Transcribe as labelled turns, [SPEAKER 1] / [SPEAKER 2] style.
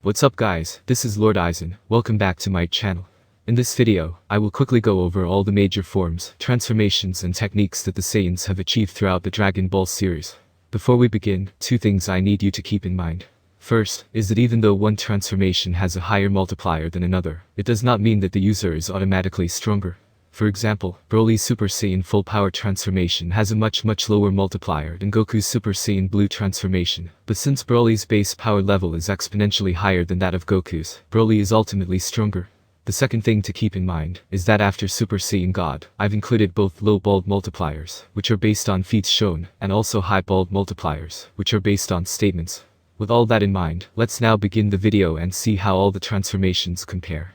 [SPEAKER 1] What's up guys, this is Lord Aizen, welcome back to my channel. In this video, I will quickly go over all the major forms, transformations and techniques that the Saiyans have achieved throughout the Dragon Ball series. Before we begin, two things I need you to keep in mind. First, is that even though one transformation has a higher multiplier than another, it does not mean that the user is automatically stronger. For example, Broly's Super Saiyan Full Power transformation has a much lower multiplier than Goku's Super Saiyan Blue transformation, but since Broly's base power level is exponentially higher than that of Goku's, Broly is ultimately stronger. The second thing to keep in mind is that after Super Saiyan God, I've included both low bald multipliers, which are based on feats shown, and also high bald multipliers, which are based on statements. With all that in mind, let's now begin the video and see how all the transformations compare.